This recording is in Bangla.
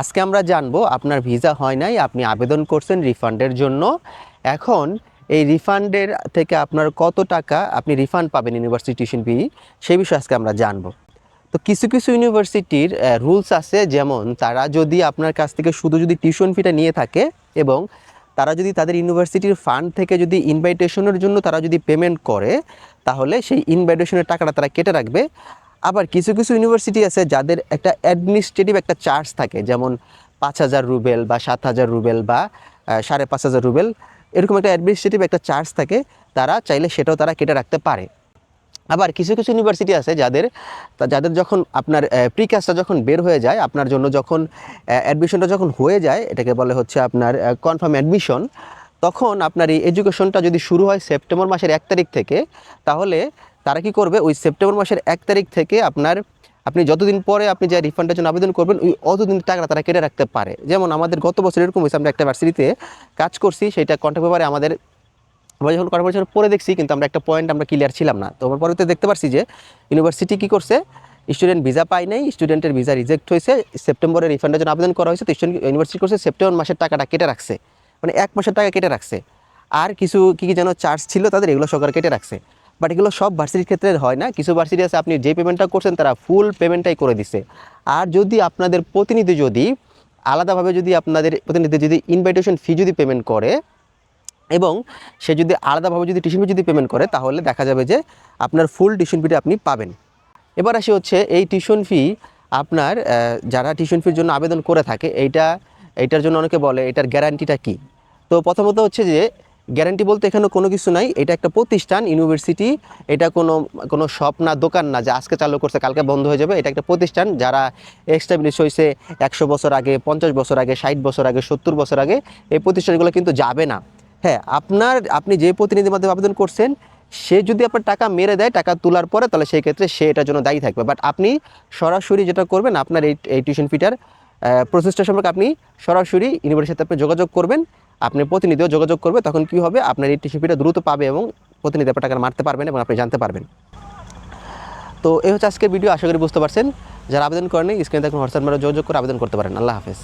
আজকে আমরা জানবো আপনার ভিসা হয় নাই, আপনি আবেদন করছেন রিফান্ডের জন্য। এখন এই রিফান্ডের থেকে আপনার কত টাকা আপনি রিফান্ড পাবেন ইউনিভার্সিটি টিউশন ফি, সেই বিষয়ে আজকে আমরা জানবো। তো কিছু কিছু ইউনিভার্সিটির রুলস আছে, যেমন তারা যদি আপনার কাছ থেকে শুধু যদি টিউশন ফিটা নিয়ে থাকে এবং তারা যদি তাদের ইউনিভার্সিটির ফান্ড থেকে যদি ইনভাইটেশনের জন্য তারা যদি পেমেন্ট করে, তাহলে সেই ইনভাইটেশনের টাকাটা তারা কেটে রাখবে। আবার কিছু কিছু ইউনিভার্সিটি আছে যাদের একটা অ্যাডমিনিস্ট্রেটিভ একটা চার্জ থাকে, যেমন 5,000 রুবেল বা 7,000 রুবেল বা 5,500 রুবেল, এরকম একটা অ্যাডমিনিস্ট্রেটিভ একটা চার্জ থাকে, তারা চাইলে সেটাও তারা কেটে রাখতে পারে। আবার কিছু কিছু ইউনিভার্সিটি আছে যাদের যাদের যখন আপনার প্রিকাস্টটা যখন বের হয়ে যায়, আপনার জন্য যখন অ্যাডমিশনটা যখন হয়ে যায়, এটাকে বলে হচ্ছে আপনার কনফার্ম অ্যাডমিশন, তখন আপনার এই এডুকেশনটা যদি শুরু হয় সেপ্টেম্বর মাসের 1 তারিখ থেকে, তাহলে তারা কি করবে, ওই সেপ্টেম্বর মাসের 1 তারিখ থেকে আপনি যতদিন পরে আপনি যে রিফান্ডের জন্য আবেদন করবেন, ওই অতদিন টাকা তারা কেটে রাখতে পারে। যেমন আমাদের গত বছর এরকম হয়েছে, আমরা একটা ভার্সিটিতে কাজ করছি, সেটা কন্ট্রাক্ট পেপারে আমাদের আমরা যখন কর্পোরেশন পরে দেখছি, কিন্তু আমরা একটা পয়েন্ট আমরা ক্লিয়ার ছিলাম না। তো আমার পরে দেখতে পারছি যে ইউনিভার্সিটি কী করছে, স্টুডেন্ট ভিসা পায় নাই, স্টুডেন্টের ভিসা রিজেক্ট হয়েছে, সেপ্টেম্বরে রিফান্ডের জন্য আবেদন করা হয়েছে, তো ইউনিভার্সিটি করছে সেপ্টেম্বর মাসের টাকাটা কেটে রাখছে, মানে 1 মাসের টাকা কেটে রাখছে। আর কিছু কী যেন চার্জ ছিল তাদের, এগুলো সরকার কেটে রাখছে। বাট এগুলো সব ভার্সিটির ক্ষেত্রে হয় না। কিছু ভার্সিটি আছে আপনি যে পেমেন্টটা করছেন তারা ফুল পেমেন্টটাই করে দিছে। আর যদি আপনাদের প্রতিনিধি যদি আলাদাভাবে যদি ইনভাইটেশন ফি যদি পেমেন্ট করে এবং সে যদি আলাদাভাবে যদি টিউশন ফি যদি পেমেন্ট করে, তাহলে দেখা যাবে যে আপনার ফুল টিউশন ফিটা আপনি পাবেন। এবার আসি হচ্ছে এই টিউশন ফি আপনার যারা টিউশন ফির জন্য আবেদন করে থাকে, এইটার জন্য অনেকে বলে এটার গ্যারান্টিটা কি। তো প্রথমত হচ্ছে যে গ্যারান্টি বলতে এখানে কোনো কিছু নাই, এটা একটা প্রতিষ্ঠান, ইউনিভার্সিটি। এটা কোনো শপ না, দোকান না যে আজকে চালু করছে কালকে বন্ধ হয়ে যাবে। এটা একটা প্রতিষ্ঠান যারা এস্টাবলিশ হয়েছে 100 বছর আগে, 50 বছর আগে, 60 বছর আগে, 70 বছর আগে। এই প্রতিষ্ঠানগুলো কিন্তু যাবে না। হ্যাঁ, আপনি যে প্রতিনিধির মাধ্যমে আবেদন করছেন, সে যদি আপনার টাকা মেরে দেয় টাকা তোলার পরে, তাহলে সেই ক্ষেত্রে সে এটার জন্য দায়ী থাকবে। বাট আপনি সরাসরি যেটা করবেন, আপনার এই টিউশন ফিটার প্রসেসটা সম্পর্কে আপনি সরাসরি ইউনিভার্সিটির সাথে আপনি যোগাযোগ করবেন, আপনার প্রতিনিধিও যোগাযোগ করবে। তখন কী হবে, আপনার এই টিউশন ফিটা দ্রুত পাবে এবং প্রতিনিধি আপনার টাকা মারতে পারবেন এবং আপনি জানতে পারবেন। তো এই হচ্ছে আজকের ভিডিও, আশা করি বুঝতে পারছেন। যারা আবেদন করেনি, স্ক্রিনে দেখুন হোয়াটসঅ্যাপ নাম্বারে যোগাযোগ করে আবেদন করতে পারেন। আল্লাহ হাফেজ।